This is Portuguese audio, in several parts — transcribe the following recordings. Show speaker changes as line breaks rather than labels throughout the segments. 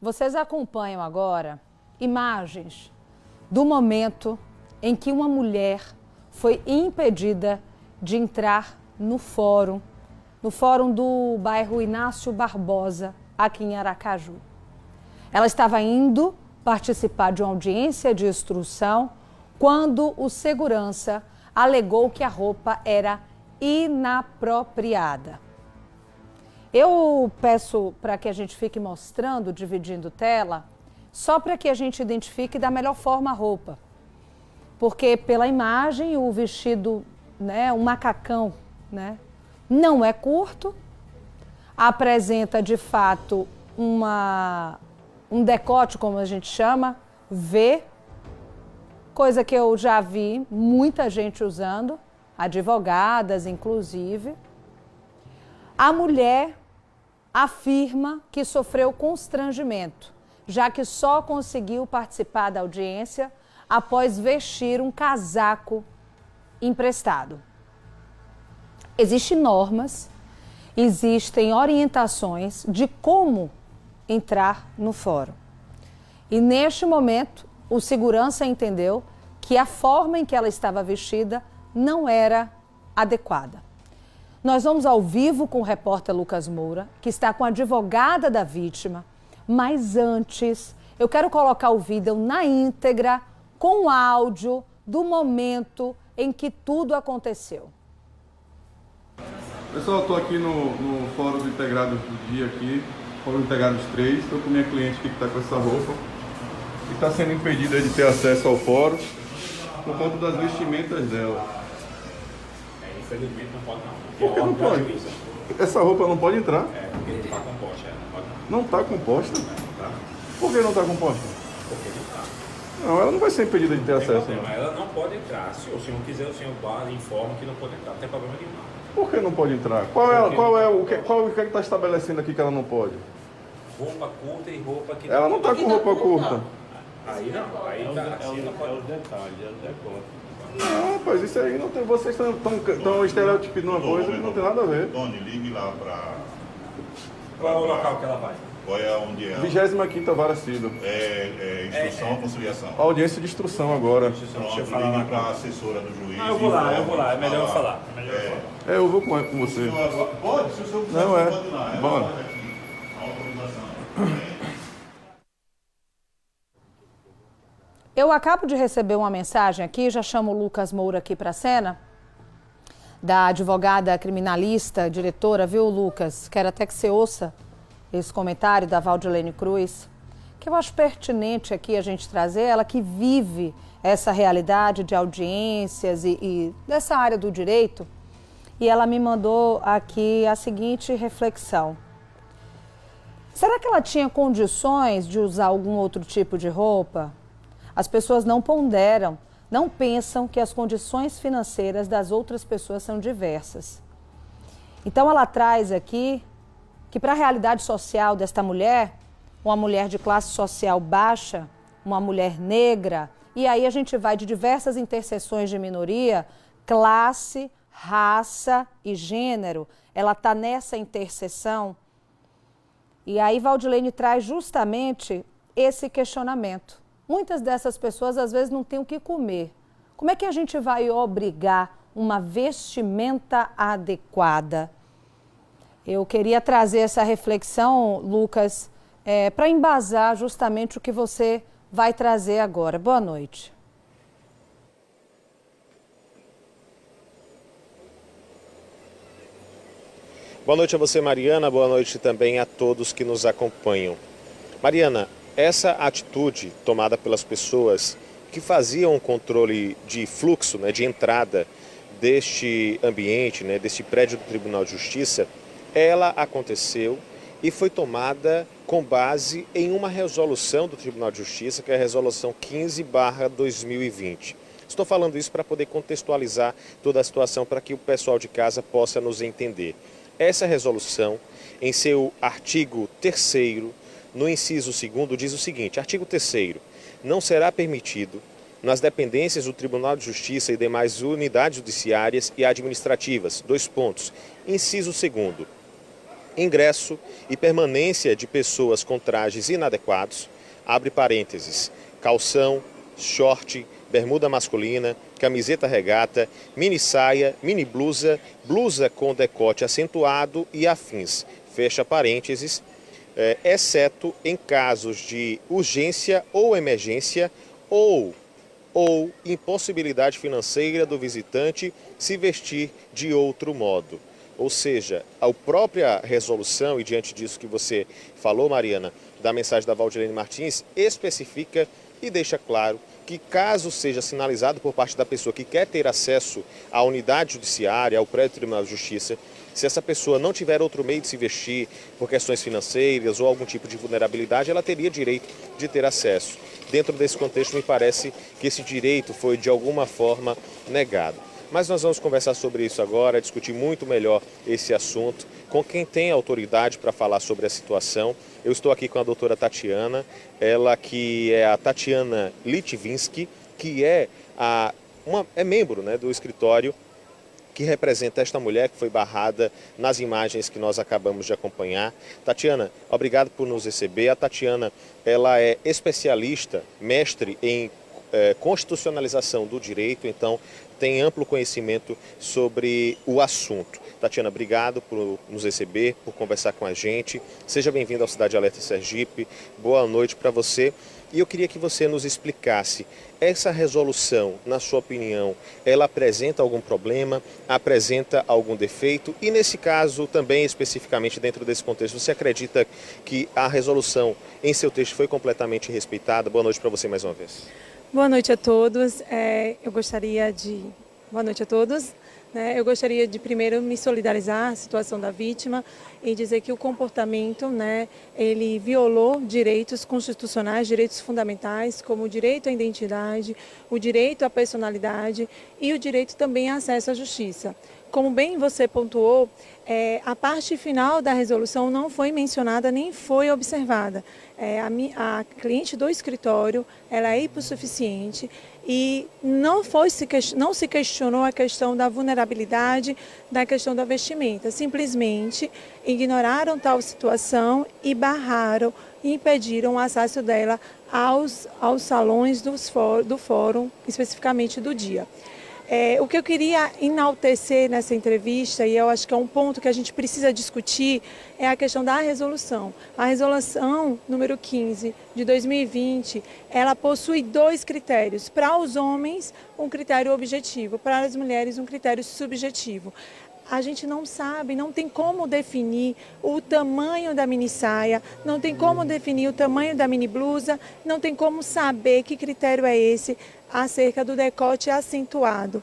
Vocês acompanham agora imagens do momento em que uma mulher foi impedida de entrar no fórum do bairro Inácio Barbosa, aqui em Aracaju. Ela estava indo participar de uma audiência de instrução quando o segurança alegou que a roupa era inapropriada. Eu peço para que a gente fique mostrando, dividindo tela, só para que a gente identifique da melhor forma a roupa. Porque pela imagem o vestido, né, um macacão, né, não é curto, apresenta de fato um decote, como a gente chama, V, coisa que eu já vi muita gente usando, advogadas inclusive. A mulher afirma que sofreu constrangimento, já que só conseguiu participar da audiência após vestir um casaco emprestado. Existem normas, existem orientações de como entrar no fórum. E neste momento, o segurança entendeu que a forma em que ela estava vestida não era adequada. Nós vamos ao vivo com o repórter Lucas Moura, que está com a advogada da vítima, mas antes eu quero colocar o vídeo na íntegra com o áudio do momento em que tudo aconteceu.
Pessoal, estou aqui no Fórum do Integrados do dia aqui, Fórum Integrados 3, estou com minha cliente aqui que está com essa roupa e está sendo impedida de ter acesso ao fórum por conta das vestimentas dela.
Infelizmente não pode não.
Por que não pode? Essa roupa não pode entrar?
É, porque não está composta, não pode não.
Não está composta?
Tá?
Por que não está composta?
Porque não está.
Não, ela não vai ser impedida de ter
Não tem
acesso.
problema, ela não pode entrar. Se o senhor quiser, o senhor informa que não pode entrar. Não tem problema nenhum.
Por que não pode entrar? O que está estabelecendo aqui que ela não pode?
Roupa curta e roupa que...
Ela não está com roupa curta.
Aí não, aí tá assim, não pode.
os detalhes, é o decote.
Não, rapaz, isso aí não tem. Vocês estão estereotipando uma coisa que não tem nada a ver.
Tony, ligue lá para.
Qual é o local que ela vai?
Qual é onde é?
25ª Vara Cível.
Instrução ou conciliação?
Audiência de instrução agora.
Pronto, ligue para a assessora do juiz.
Eu vou lá, é melhor eu falar.
Eu vou com você.
Pode, se o senhor quiser,
Não é.
pode ir lá.
Bora.
Autorização.
Eu acabo de receber uma mensagem aqui, já chamo o Lucas Moura aqui para a cena, da advogada criminalista, diretora, viu, Lucas? Quero até que você ouça esse comentário da Valdilene Cruz, que eu acho pertinente aqui a gente trazer, ela que vive essa realidade de audiências e dessa área do direito, e ela me mandou aqui a seguinte reflexão. Será que ela tinha condições de usar algum outro tipo de roupa? As pessoas não ponderam, não pensam que as condições financeiras das outras pessoas são diversas. Então ela traz aqui que para a realidade social desta mulher, uma mulher de classe social baixa, uma mulher negra, e aí a gente vai de diversas interseções de minoria, classe, raça e gênero, ela está nessa interseção. E aí Valdilene traz justamente esse questionamento. Muitas dessas pessoas, às vezes, não têm o que comer. Como é que a gente vai obrigar uma vestimenta adequada? Eu queria trazer essa reflexão, Lucas, para embasar justamente o que você vai trazer agora. Boa noite.
Boa noite a você, Mariana. Boa noite também a todos que nos acompanham. Mariana, essa atitude tomada pelas pessoas que faziam o controle de fluxo, de entrada deste ambiente, deste prédio do Tribunal de Justiça, ela aconteceu e foi tomada com base em uma resolução do Tribunal de Justiça, que é a resolução 15/2020. Estou falando isso para poder contextualizar toda a situação, para que o pessoal de casa possa nos entender. Essa resolução, em seu artigo 3º, no inciso 2º, diz o seguinte: artigo 3º, não será permitido, nas dependências do Tribunal de Justiça e demais unidades judiciárias e administrativas, inciso 2º, ingresso e permanência de pessoas com trajes inadequados, abre parênteses, calção, short, bermuda masculina, camiseta regata, mini saia, mini blusa, blusa com decote acentuado e afins, fecha parênteses, exceto em casos de urgência ou emergência ou impossibilidade financeira do visitante se vestir de outro modo. Ou seja, a própria resolução, e diante disso que você falou, Mariana, da mensagem da Valdilene Martins, especifica e deixa claro que caso seja sinalizado por parte da pessoa que quer ter acesso à unidade judiciária, ao prédio do Tribunal de Justiça, se essa pessoa não tiver outro meio de se vestir por questões financeiras ou algum tipo de vulnerabilidade, ela teria direito de ter acesso. Dentro desse contexto, me parece que esse direito foi de alguma forma negado. Mas nós vamos conversar sobre isso agora, discutir muito melhor esse assunto, com quem tem autoridade para falar sobre a situação. Eu estou aqui com a doutora Tatiana, ela que é a Tatiana Litvinsky, que é membro, né, do escritório que representa esta mulher que foi barrada nas imagens que nós acabamos de acompanhar. Tatiana, obrigado por nos receber. A Tatiana, ela é especialista, mestre em constitucionalização do direito, então tem amplo conhecimento sobre o assunto. Tatiana, obrigado por nos receber, por conversar com a gente. Seja bem-vinda ao Cidade Alerta Sergipe. Boa noite para você. E eu queria que você nos explicasse, essa resolução, na sua opinião, ela apresenta algum problema, apresenta algum defeito? E nesse caso, também especificamente dentro desse contexto, você acredita que a resolução em seu texto foi completamente respeitada? Boa noite para você mais uma vez.
Boa noite a todos. Boa noite a todos. Eu gostaria de primeiro me solidarizar à situação da vítima e dizer que o comportamento, ele violou direitos constitucionais, direitos fundamentais, como o direito à identidade, o direito à personalidade e o direito também a acesso à justiça. Como bem você pontuou, a parte final da resolução não foi mencionada nem foi observada. A cliente do escritório, ela é hipossuficiente e não se questionou a questão da vulnerabilidade, da questão da vestimenta. Simplesmente ignoraram tal situação e barraram e impediram o acesso dela aos salões do fórum, especificamente do dia. O que eu queria enaltecer nessa entrevista, e eu acho que é um ponto que a gente precisa discutir, é a questão da resolução. A resolução número 15 de 2020, ela possui 2 critérios. Para os homens, um critério objetivo, para as mulheres, um critério subjetivo. A gente não sabe, não tem como definir o tamanho da mini saia, não tem como definir o tamanho da mini blusa, não tem como saber que critério é esse acerca do decote acentuado.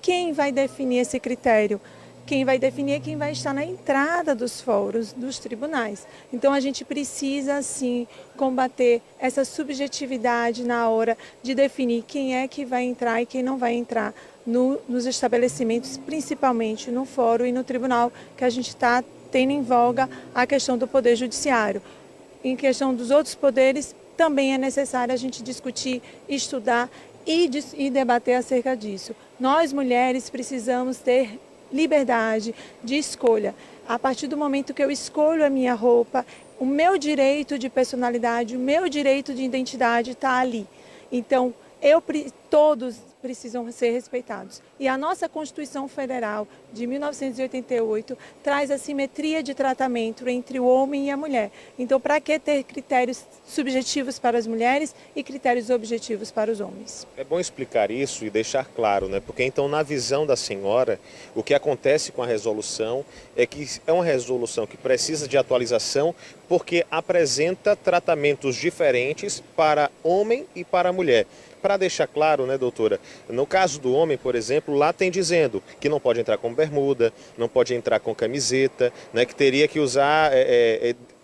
Quem vai definir esse critério? Quem vai definir é quem vai estar na entrada dos fóruns, dos tribunais. Então a gente precisa sim combater essa subjetividade na hora de definir quem é que vai entrar e quem não vai entrar nos estabelecimentos, principalmente no fórum e no tribunal, que a gente está tendo em voga a questão do poder judiciário. Em questão dos outros poderes, também é necessário a gente discutir, estudar e debater acerca disso. Nós, mulheres, precisamos ter liberdade de escolha. A partir do momento que eu escolho a minha roupa, o meu direito de personalidade, o meu direito de identidade está ali. Então, todos precisam ser respeitados. E a nossa Constituição Federal de 1988 traz a simetria de tratamento entre o homem e a mulher. Então, para que ter critérios subjetivos para as mulheres e critérios objetivos para os homens?
É bom explicar isso e deixar claro, né? Porque então, na visão da senhora, o que acontece com a resolução é que é uma resolução que precisa de atualização porque apresenta tratamentos diferentes para homem e para mulher. Para deixar claro, né, doutora, no caso do homem, por exemplo, lá tem dizendo que não pode entrar com bermuda, não pode entrar com camiseta, né, que teria que usar,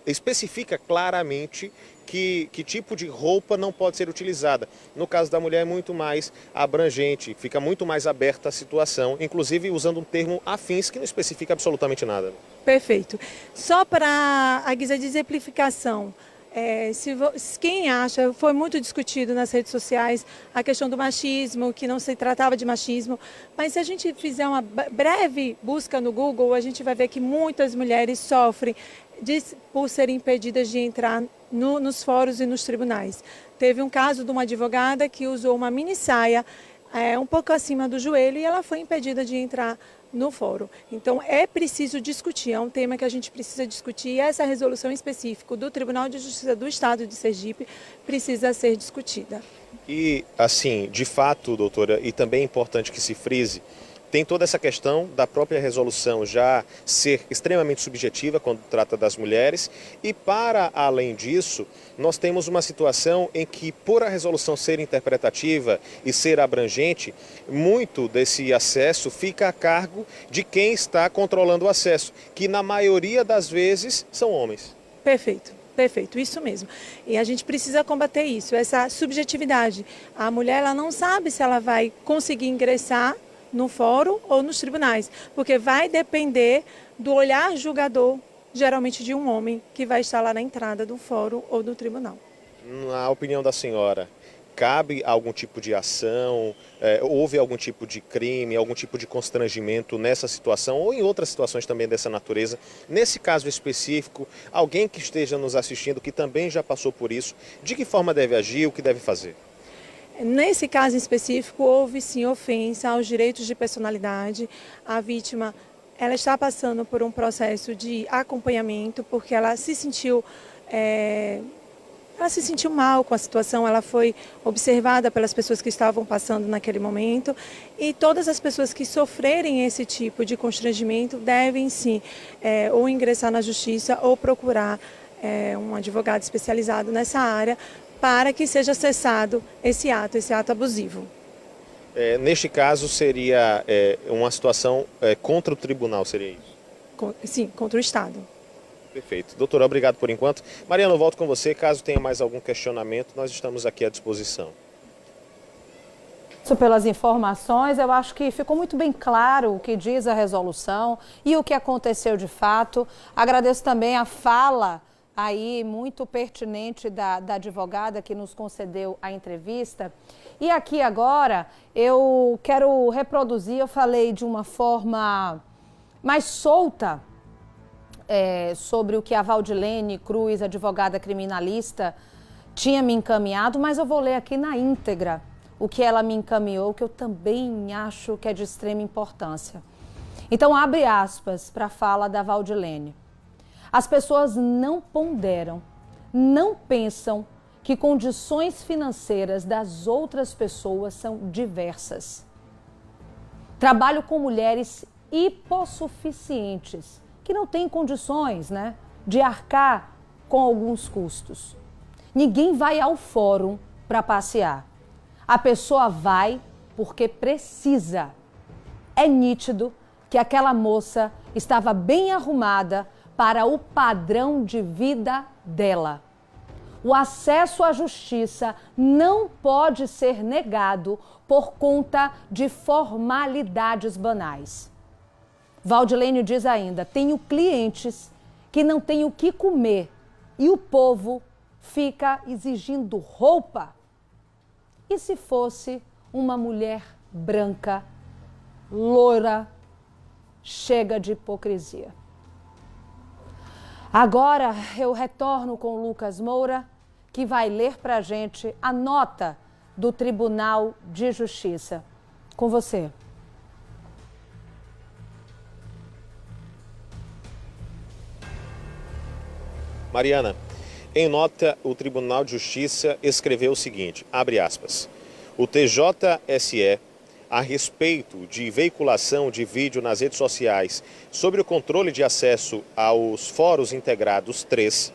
especifica claramente que tipo de roupa não pode ser utilizada. No caso da mulher é muito mais abrangente, fica muito mais aberta a situação, inclusive usando um termo afins que não especifica absolutamente nada.
Perfeito. Só para a guisa de exemplificação, Quem acha, foi muito discutido nas redes sociais a questão do machismo, que não se tratava de machismo, mas se a gente fizer uma breve busca no Google, a gente vai ver que muitas mulheres sofrem por serem impedidas de entrar nos fóruns e nos tribunais. Teve um caso de uma advogada que usou uma mini saia um pouco acima do joelho e ela foi impedida de entrar no fórum. Então é preciso discutir, é um tema que a gente precisa discutir e essa resolução específica do Tribunal de Justiça do Estado de Sergipe precisa ser discutida.
E assim, de fato, doutora, e também é importante que se frise, tem toda essa questão da própria resolução já ser extremamente subjetiva quando trata das mulheres e, para além disso, nós temos uma situação em que, por a resolução ser interpretativa e ser abrangente, muito desse acesso fica a cargo de quem está controlando o acesso, que na maioria das vezes são homens.
Perfeito. Perfeito, isso mesmo. E a gente precisa combater isso, essa subjetividade. A mulher ela não sabe se ela vai conseguir ingressar no fórum ou nos tribunais, porque vai depender do olhar julgador, geralmente de um homem, que vai estar lá na entrada do fórum ou do tribunal.
Na opinião da senhora, cabe algum tipo de ação, houve algum tipo de crime, algum tipo de constrangimento nessa situação ou em outras situações também dessa natureza? Nesse caso específico, alguém que esteja nos assistindo, que também já passou por isso, de que forma deve agir, o que deve fazer?
Nesse caso específico, houve sim ofensa aos direitos de personalidade. A vítima ela está passando por um processo de acompanhamento, porque ela se sentiu mal com a situação, ela foi observada pelas pessoas que estavam passando naquele momento e todas as pessoas que sofrerem esse tipo de constrangimento devem sim ou ingressar na justiça ou procurar um advogado especializado nessa área para que seja cessado esse ato abusivo.
Neste caso seria uma situação contra o tribunal, seria isso?
Sim, contra o Estado.
Perfeito. Doutora, obrigado por enquanto. Mariana, eu volto com você. Caso tenha mais algum questionamento, nós estamos aqui à disposição.
Pelas informações, eu acho que ficou muito bem claro o que diz a resolução e o que aconteceu de fato. Agradeço também a fala aí muito pertinente da advogada que nos concedeu a entrevista. E aqui agora eu quero reproduzir, eu falei de uma forma mais solta sobre o que a Valdilene Cruz, advogada criminalista, tinha me encaminhado, mas eu vou ler aqui na íntegra o que ela me encaminhou, que eu também acho que é de extrema importância. Então, abre aspas para a fala da Valdilene. As pessoas não ponderam, não pensam que condições financeiras das outras pessoas são diversas. Trabalho com mulheres hipossuficientes, que não têm condições, de arcar com alguns custos. Ninguém vai ao fórum para passear. A pessoa vai porque precisa. É nítido que aquela moça estava bem arrumada para o padrão de vida dela. O acesso à justiça não pode ser negado por conta de formalidades banais. Valdilene diz ainda, tenho clientes que não têm o que comer e o povo fica exigindo roupa. E se fosse uma mulher branca, loira, chega de hipocrisia. Agora eu retorno com o Lucas Moura, que vai ler para a gente a nota do Tribunal de Justiça. Com você.
Mariana, em nota, o Tribunal de Justiça escreveu o seguinte, abre aspas, o TJSE, a respeito de veiculação de vídeo nas redes sociais sobre o controle de acesso aos fóruns integrados 3,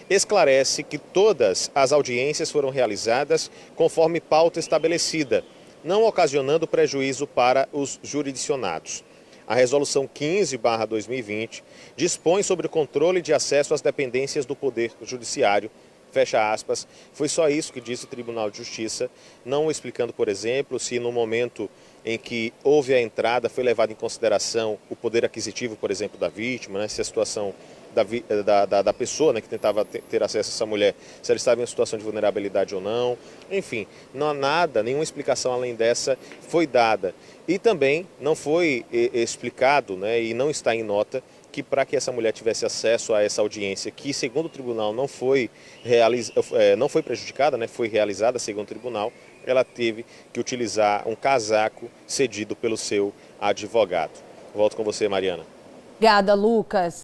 esclarece que todas as audiências foram realizadas conforme pauta estabelecida, não ocasionando prejuízo para os jurisdicionados. A Resolução 15/2020 dispõe sobre o controle de acesso às dependências do Poder Judiciário, fecha aspas, foi só isso que disse o Tribunal de Justiça, não explicando, por exemplo, se no momento em que houve a entrada foi levado em consideração o poder aquisitivo, por exemplo, da vítima, se a situação da pessoa, né, que tentava ter acesso a essa mulher, se ela estava em situação de vulnerabilidade ou não. Enfim, não há nada, nenhuma explicação além dessa foi dada. E também não foi explicado, né, e não está em nota, que para que essa mulher tivesse acesso a essa audiência, que segundo o tribunal não foi prejudicada, né, foi realizada segundo o tribunal, ela teve que utilizar um casaco cedido pelo seu advogado. Volto com você, Mariana.
Obrigada, Lucas.